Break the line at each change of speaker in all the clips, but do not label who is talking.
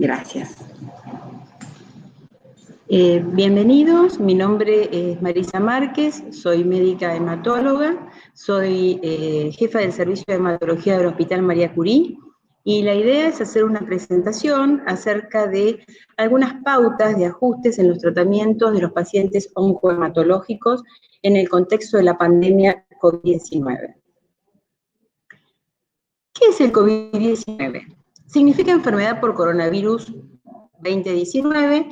Gracias. Bienvenidos, mi nombre es Marisa Márquez, soy médica hematóloga, soy jefa del servicio de hematología del Hospital María Curie, y la idea es hacer una presentación acerca de algunas pautas de ajustes en los tratamientos de los pacientes oncohematológicos en el contexto de la pandemia COVID-19. ¿Qué es el COVID-19? Significa enfermedad por coronavirus 2019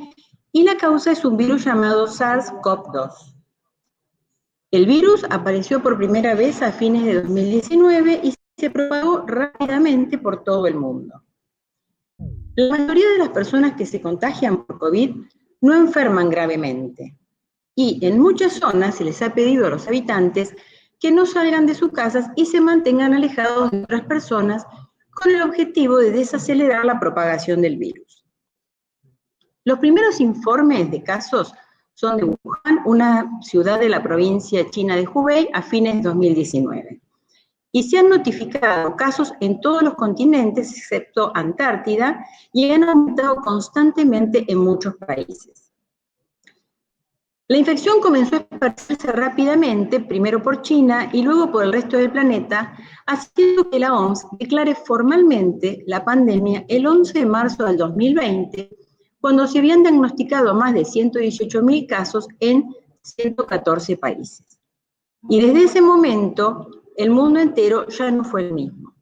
y la causa es un virus llamado SARS-CoV-2. El virus apareció por primera vez a fines de 2019 y se propagó rápidamente por todo el mundo. La mayoría de las personas que se contagian por COVID no enferman gravemente y en muchas zonas se les ha pedido a los habitantes que no salgan de sus casas y se mantengan alejados de otras personas con el objetivo de desacelerar la propagación del virus. Los primeros informes de casos son de Wuhan, una ciudad de la provincia china de Hubei, a fines de 2019. Y se han notificado casos en todos los continentes, excepto Antártida, y han aumentado constantemente en muchos países. La infección comenzó a esparcirse rápidamente, primero por China y luego por el resto del planeta, haciendo que la OMS declare formalmente la pandemia el 11 de marzo del 2020, cuando se habían diagnosticado más de 118.000 casos en 114 países. Y desde ese momento, el mundo entero ya no fue el mismo.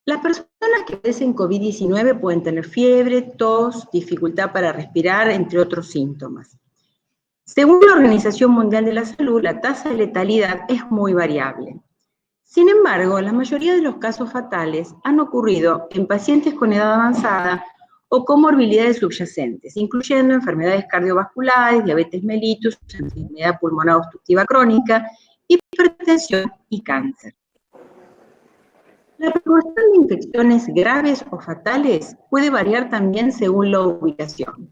Las personas que padecen COVID-19 pueden tener fiebre, tos, dificultad para respirar, entre otros síntomas. Según la Organización Mundial de la Salud, la tasa de letalidad es muy variable. Sin embargo, la mayoría de los casos fatales han ocurrido en pacientes con edad avanzada o comorbilidades subyacentes, incluyendo enfermedades cardiovasculares, diabetes mellitus, enfermedad pulmonar obstructiva crónica, hipertensión y cáncer. La proporción de infecciones graves o fatales puede variar también según la ubicación.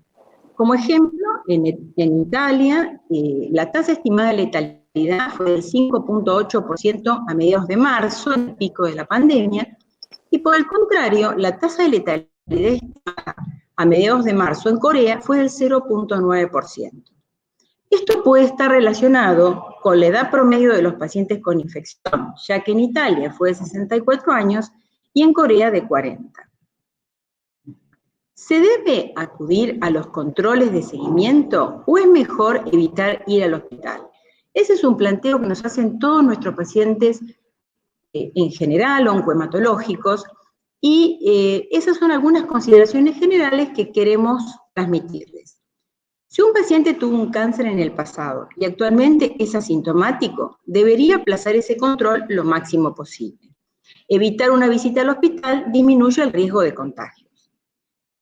Como ejemplo, en Italia, la tasa estimada de letalidad fue del 5.8% a mediados de marzo, en el pico de la pandemia, y por el contrario, la tasa de letalidad estimada a mediados de marzo en Corea fue del 0.9%. Esto puede estar relacionado con la edad promedio de los pacientes con infección, ya que en Italia fue de 64 años y en Corea de 40. ¿Se debe acudir a los controles de seguimiento o es mejor evitar ir al hospital? Ese es un planteo que nos hacen todos nuestros pacientes en general, oncohematológicos, y esas son algunas consideraciones generales que queremos transmitirles. Si un paciente tuvo un cáncer en el pasado y actualmente es asintomático, debería aplazar ese control lo máximo posible. Evitar una visita al hospital disminuye el riesgo de contagios.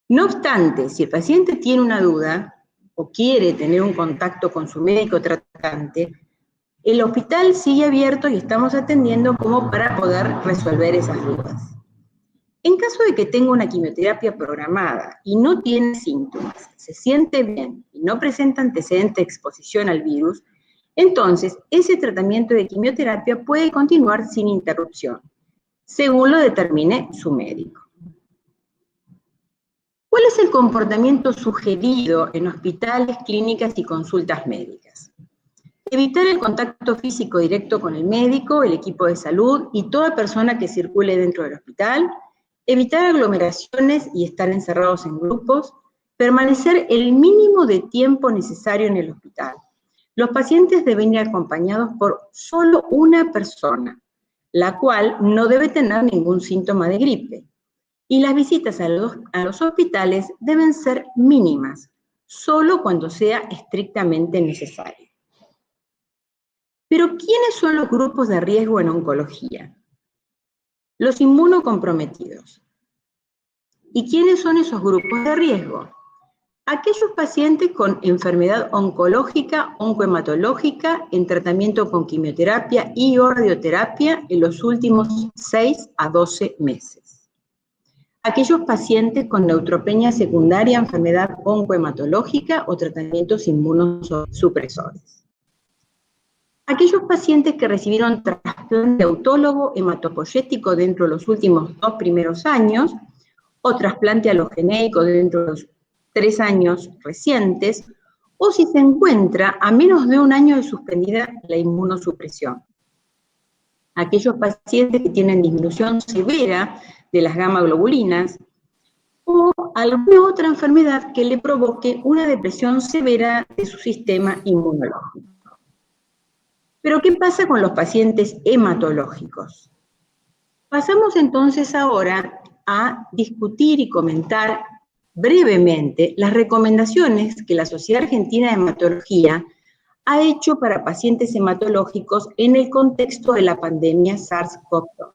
No obstante, si el paciente tiene una duda o quiere tener un contacto con su médico tratante, el hospital sigue abierto y estamos atendiendo como para poder resolver esas dudas. En caso de que tenga una quimioterapia programada y no tiene síntomas, se siente bien y no presenta antecedente de exposición al virus, entonces ese tratamiento de quimioterapia puede continuar sin interrupción, según lo determine su médico. ¿Cuál es el comportamiento sugerido en hospitales, clínicas y consultas médicas? Evitar el contacto físico directo con el médico, el equipo de salud y toda persona que circule dentro del hospital, evitar aglomeraciones y estar encerrados en grupos, permanecer el mínimo de tiempo necesario en el hospital. Los pacientes deben ir acompañados por solo una persona, la cual no debe tener ningún síntoma de gripe. Y las visitas a los hospitales deben ser mínimas, solo cuando sea estrictamente necesario. Pero, ¿quiénes son los grupos de riesgo en oncología? Los inmunocomprometidos. ¿Y quiénes son esos grupos de riesgo? Aquellos pacientes con enfermedad oncológica, oncohematológica, en tratamiento con quimioterapia y o radioterapia en los últimos 6 a 12 meses. Aquellos pacientes con neutropenia secundaria, enfermedad oncohematológica o tratamientos inmunosupresores. Aquellos pacientes que recibieron trasplante autólogo hematopoyético dentro de los últimos 2 primeros años, o trasplante alogenéico dentro de los 3 años recientes, o si se encuentra a menos de 1 año de suspendida la inmunosupresión. Aquellos pacientes que tienen disminución severa de las gamma globulinas o alguna otra enfermedad que le provoque una depresión severa de su sistema inmunológico. Pero, ¿qué pasa con los pacientes hematológicos? Pasamos entonces ahora a discutir y comentar brevemente las recomendaciones que la Sociedad Argentina de Hematología ha hecho para pacientes hematológicos en el contexto de la pandemia SARS-CoV-2.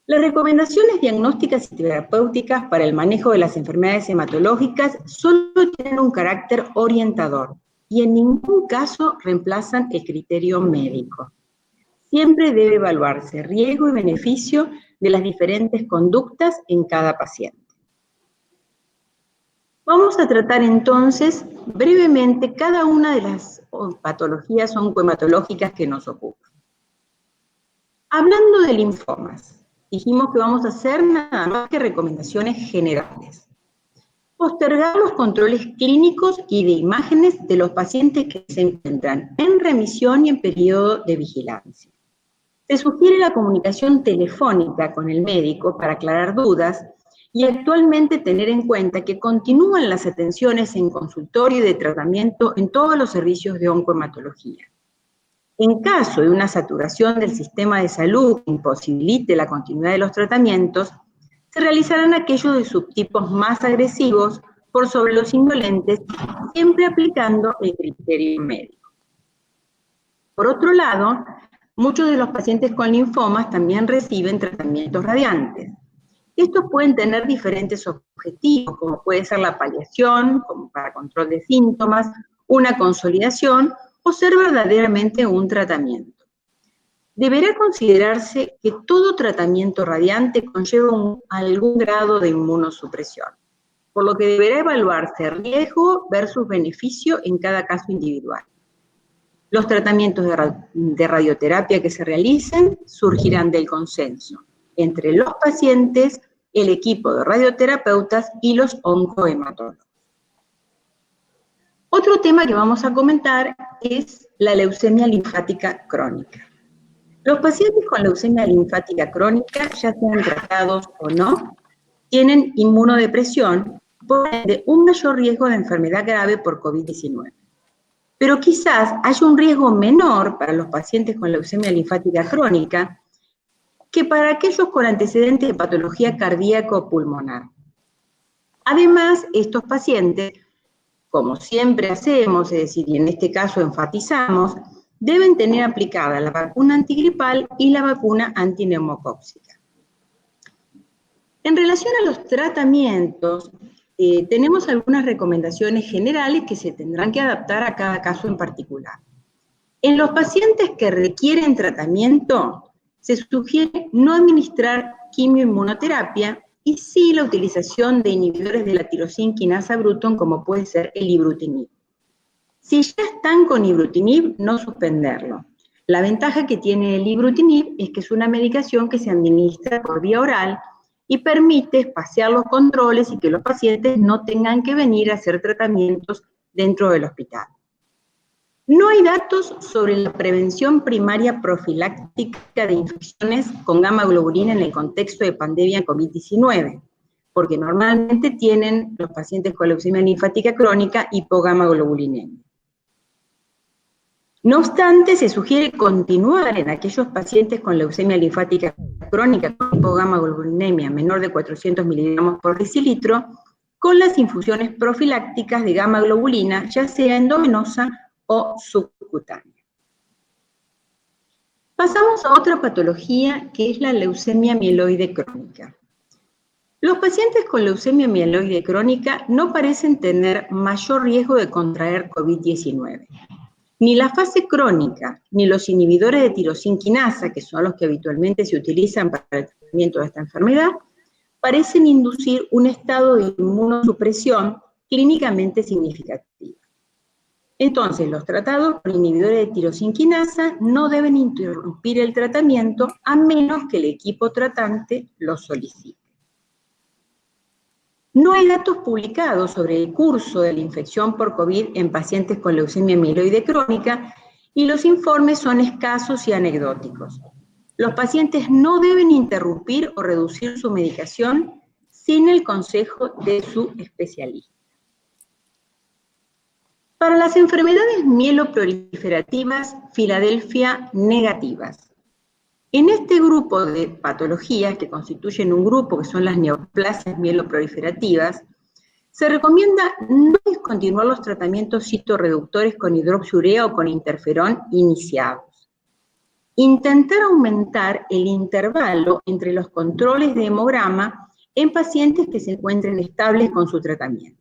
Las recomendaciones diagnósticas y terapéuticas para el manejo de las enfermedades hematológicas solo tienen un carácter orientador y en ningún caso reemplazan el criterio médico. Siempre debe evaluarse riesgo y beneficio de las diferentes conductas en cada paciente. Vamos a tratar entonces brevemente cada una de las patologías oncohematológicas que nos ocupan. Hablando de linfomas, dijimos que vamos a hacer nada más que recomendaciones generales. Postergar los controles clínicos y de imágenes de los pacientes que se encuentran en remisión y en periodo de vigilancia. Se sugiere la comunicación telefónica con el médico para aclarar dudas y actualmente tener en cuenta que continúan las atenciones en consultorio y de tratamiento en todos los servicios de oncohematología. En caso de una saturación del sistema de salud que imposibilite la continuidad de los tratamientos, se realizarán aquellos de subtipos más agresivos por sobre los indolentes, siempre aplicando el criterio médico. Por otro lado, muchos de los pacientes con linfomas también reciben tratamientos radiantes. Estos pueden tener diferentes objetivos, como puede ser la paliación, como para control de síntomas, una consolidación o ser verdaderamente un tratamiento. Deberá considerarse que todo tratamiento radiante conlleva algún grado de inmunosupresión, por lo que deberá evaluarse riesgo versus beneficio en cada caso individual. Los tratamientos de radioterapia que se realicen surgirán del consenso entre los pacientes, el equipo de radioterapeutas y los oncohematólogos. Otro tema que vamos a comentar es la leucemia linfática crónica. Los pacientes con leucemia linfática crónica, ya sean tratados o no, tienen inmunodepresión, por ende un mayor riesgo de enfermedad grave por COVID-19. Pero quizás haya un riesgo menor para los pacientes con leucemia linfática crónica que para aquellos con antecedentes de patología cardíaco-pulmonar. Además, estos pacientes, como siempre hacemos, es decir, y en este caso enfatizamos, deben tener aplicada la vacuna antigripal y la vacuna antineumocóxica. En relación a los tratamientos, tenemos algunas recomendaciones generales que se tendrán que adaptar a cada caso en particular. En los pacientes que requieren tratamiento, se sugiere no administrar quimioinmunoterapia y sí la utilización de inhibidores de la tirosina quinasa Bruton, como puede ser el ibrutinib. Si ya están con ibrutinib, no suspenderlo. La ventaja que tiene el ibrutinib es que es una medicación que se administra por vía oral y permite espaciar los controles y que los pacientes no tengan que venir a hacer tratamientos dentro del hospital. No hay datos sobre la prevención primaria profiláctica de infecciones con gamma globulina en el contexto de pandemia COVID-19, porque normalmente tienen los pacientes con leucemia linfática crónica hipogamma globulinemia. No obstante, se sugiere continuar en aquellos pacientes con leucemia linfática crónica con hipogamma globulinemia menor de 400 miligramos por decilitro con las infusiones profilácticas de gamma globulina, ya sea endovenosa o subcutánea. Pasamos a otra patología que es la leucemia mieloide crónica. Los pacientes con leucemia mieloide crónica no parecen tener mayor riesgo de contraer COVID-19. Ni la fase crónica, ni los inhibidores de tirosina quinasa, que son los que habitualmente se utilizan para el tratamiento de esta enfermedad, parecen inducir un estado de inmunosupresión clínicamente significativo. Entonces, los tratados con inhibidores de tirosina quinasa no deben interrumpir el tratamiento a menos que el equipo tratante lo solicite. No hay datos publicados sobre el curso de la infección por COVID en pacientes con leucemia mieloide crónica y los informes son escasos y anecdóticos. Los pacientes no deben interrumpir o reducir su medicación sin el consejo de su especialista. Para las enfermedades mieloproliferativas Filadelfia negativas, en este grupo de patologías que constituyen un grupo que son las neoplasias mieloproliferativas, se recomienda no discontinuar los tratamientos citorreductores con hidroxiurea o con interferón iniciados. Intentar aumentar el intervalo entre los controles de hemograma en pacientes que se encuentren estables con su tratamiento.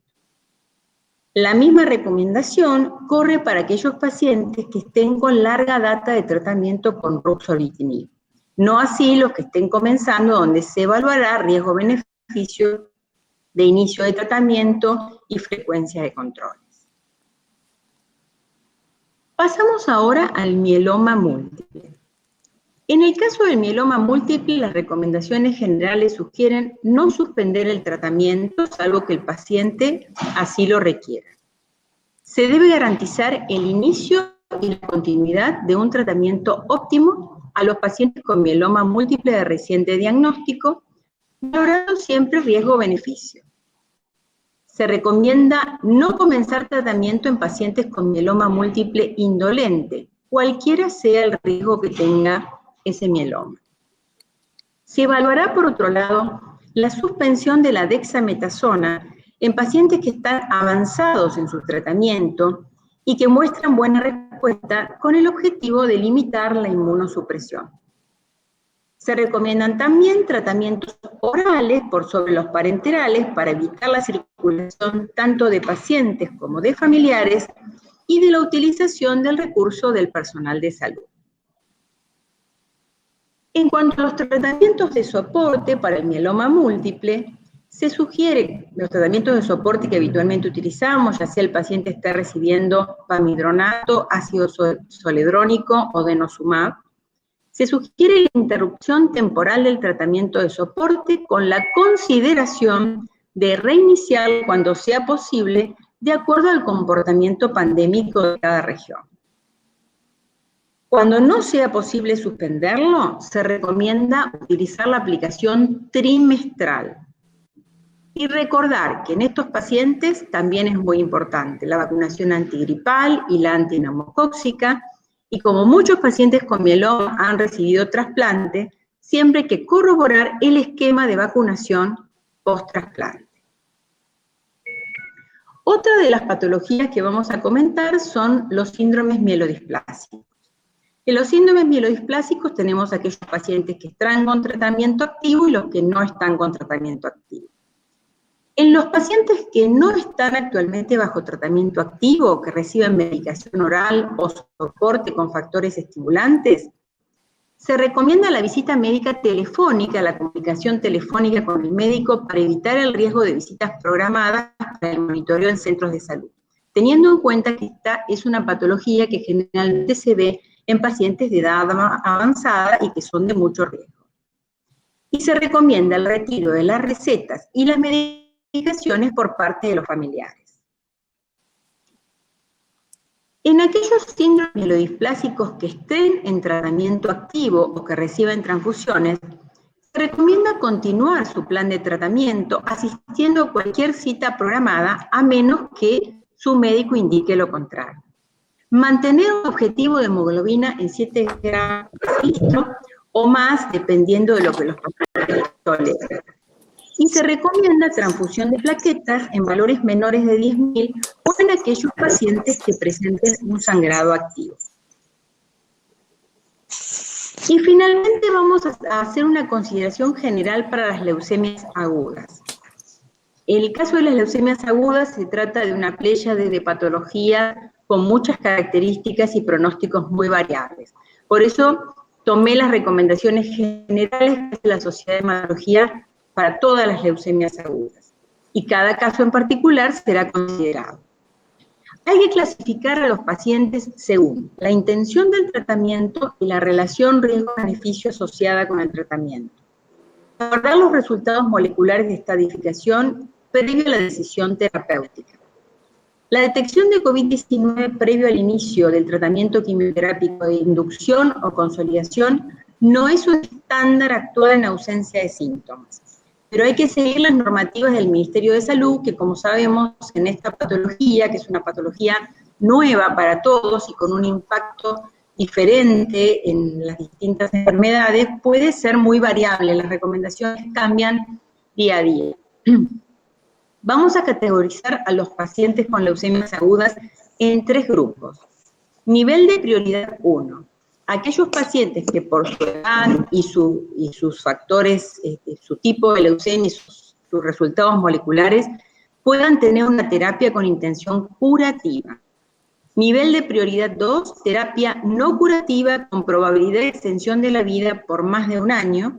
La misma recomendación corre para aquellos pacientes que estén con larga data de tratamiento con ruxolitinib. No así los que estén comenzando, donde se evaluará riesgo-beneficio de inicio de tratamiento y frecuencia de controles. Pasamos ahora al mieloma múltiple. En el caso del mieloma múltiple, las recomendaciones generales sugieren no suspender el tratamiento, salvo que el paciente así lo requiera. Se debe garantizar el inicio y la continuidad de un tratamiento óptimo a los pacientes con mieloma múltiple de reciente diagnóstico, valorando siempre riesgo-beneficio. Se recomienda no comenzar tratamiento en pacientes con mieloma múltiple indolente, cualquiera sea el riesgo que tenga ese mieloma. Se evaluará, por otro lado, la suspensión de la dexametasona en pacientes que están avanzados en su tratamiento y que muestran buena respuesta con el objetivo de limitar la inmunosupresión. Se recomiendan también tratamientos orales por sobre los parenterales para evitar la circulación tanto de pacientes como de familiares y de la utilización del recurso del personal de salud. En cuanto a los tratamientos de soporte para el mieloma múltiple, se sugiere los tratamientos de soporte que habitualmente utilizamos, ya sea el paciente esté recibiendo pamidronato, ácido zoledrónico o denosumab. Se sugiere la interrupción temporal del tratamiento de soporte con la consideración de reiniciar cuando sea posible de acuerdo al comportamiento pandémico de cada región. Cuando no sea posible suspenderlo, se recomienda utilizar la aplicación trimestral. Y recordar que en estos pacientes también es muy importante la vacunación antigripal y la antineumocóxica, y como muchos pacientes con mieloma han recibido trasplante, siempre hay que corroborar el esquema de vacunación post-trasplante. Otra de las patologías que vamos a comentar son los síndromes mielodisplásicos. En los síndromes mielodisplásicos tenemos aquellos pacientes que están con tratamiento activo y los que no están con tratamiento activo. En los pacientes que no están actualmente bajo tratamiento activo, que reciben medicación oral o soporte con factores estimulantes, se recomienda la visita médica telefónica, la comunicación telefónica con el médico para evitar el riesgo de visitas programadas para el monitoreo en centros de salud, teniendo en cuenta que esta es una patología que generalmente se ve en pacientes de edad avanzada y que son de mucho riesgo. Y se recomienda el retiro de las recetas y las medicaciones por parte de los familiares. En aquellos síndromes mielodisplásicos que estén en tratamiento activo o que reciban transfusiones, se recomienda continuar su plan de tratamiento asistiendo a cualquier cita programada a menos que su médico indique lo contrario. Mantener un objetivo de hemoglobina en 7 gramos por litro o más, dependiendo de lo que los pacientes toleran. Y se recomienda transfusión de plaquetas en valores menores de 10.000 o en aquellos pacientes que presenten un sangrado activo. Y finalmente vamos a hacer una consideración general para las leucemias agudas. En el caso de las leucemias agudas se trata de una pléyade de patologías con muchas características y pronósticos muy variables. Por eso tomé las recomendaciones generales de la Sociedad de Hematología para todas las leucemias agudas, y cada caso en particular será considerado. Hay que clasificar a los pacientes según la intención del tratamiento y la relación riesgo-beneficio asociada con el tratamiento. Abordar los resultados moleculares de estadificación previo a la decisión terapéutica. La detección de COVID-19 previo al inicio del tratamiento quimioterápico de inducción o consolidación no es un estándar actual en ausencia de síntomas, pero hay que seguir las normativas del Ministerio de Salud, que como sabemos en esta patología, que es una patología nueva para todos y con un impacto diferente en las distintas enfermedades, puede ser muy variable, las recomendaciones cambian día a día. Vamos a categorizar a los pacientes con leucemias agudas en 3 grupos. Nivel de prioridad 1. Aquellos pacientes que por su edad y sus factores, su tipo de leucemia y sus resultados moleculares, puedan tener una terapia con intención curativa. Nivel de prioridad 2, terapia no curativa con probabilidad de extensión de la vida por más de 1 año.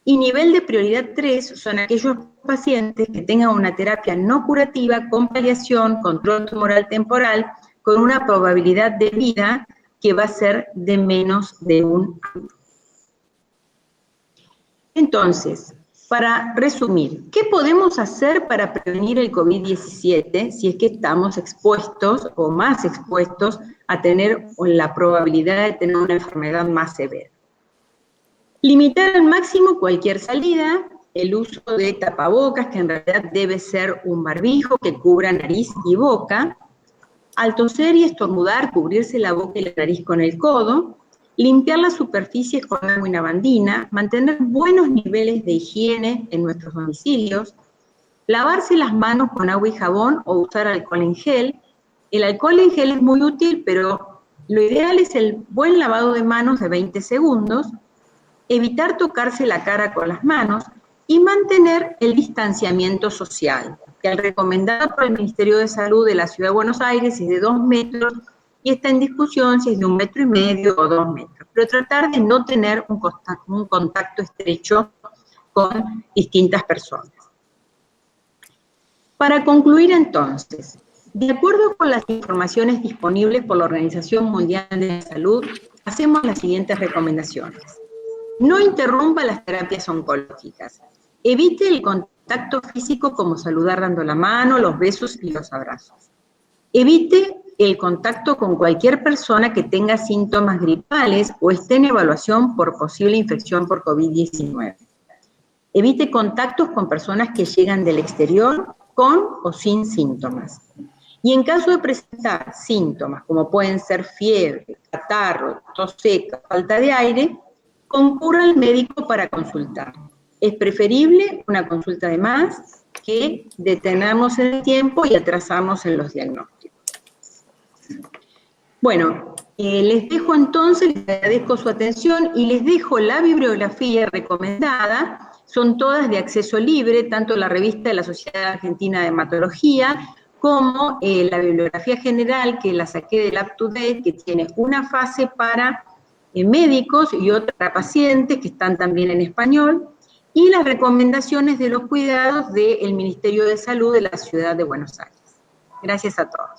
Y nivel de prioridad 3 son aquellos pacientes que tengan una terapia no curativa con paliación, control tumoral temporal, con una probabilidad de vida que va a ser de menos de 1 año. Entonces, para resumir, ¿qué podemos hacer para prevenir el COVID-17 si es que estamos expuestos o más expuestos a tener la probabilidad de tener una enfermedad más severa? Limitar al máximo cualquier salida, el uso de tapabocas, que en realidad debe ser un barbijo que cubra nariz y boca. Al toser y estornudar, cubrirse la boca y la nariz con el codo. Limpiar las superficies con agua y lavandina. Mantener buenos niveles de higiene en nuestros domicilios. Lavarse las manos con agua y jabón o usar alcohol en gel. El alcohol en gel es muy útil, pero lo ideal es el buen lavado de manos de 20 segundos. Evitar tocarse la cara con las manos y mantener el distanciamiento social, que el recomendado por el Ministerio de Salud de la Ciudad de Buenos Aires es de 2 metros y está en discusión si es de 1,5 metros o 2 metros, pero tratar de no tener un contacto estrecho con distintas personas. Para concluir entonces, de acuerdo con las informaciones disponibles por la Organización Mundial de la Salud, hacemos las siguientes recomendaciones. No interrumpa las terapias oncológicas. Evite el contacto físico como saludar dando la mano, los besos y los abrazos. Evite el contacto con cualquier persona que tenga síntomas gripales o esté en evaluación por posible infección por COVID-19. Evite contactos con personas que llegan del exterior con o sin síntomas. Y en caso de presentar síntomas como pueden ser fiebre, catarro, tos seca, falta de aire, concurra al médico para consultar. Es preferible una consulta de más que detenernos en el tiempo y atrasarnos en los diagnósticos. Bueno, les dejo entonces, les agradezco su atención y les dejo la bibliografía recomendada. Son todas de acceso libre, tanto la revista de la Sociedad Argentina de Hematología como la bibliografía general que la saqué del UpToDate, que tiene una fase para médicos y otra para pacientes, que están también en español, y las recomendaciones de los cuidados del Ministerio de Salud de la Ciudad de Buenos Aires. Gracias a todos.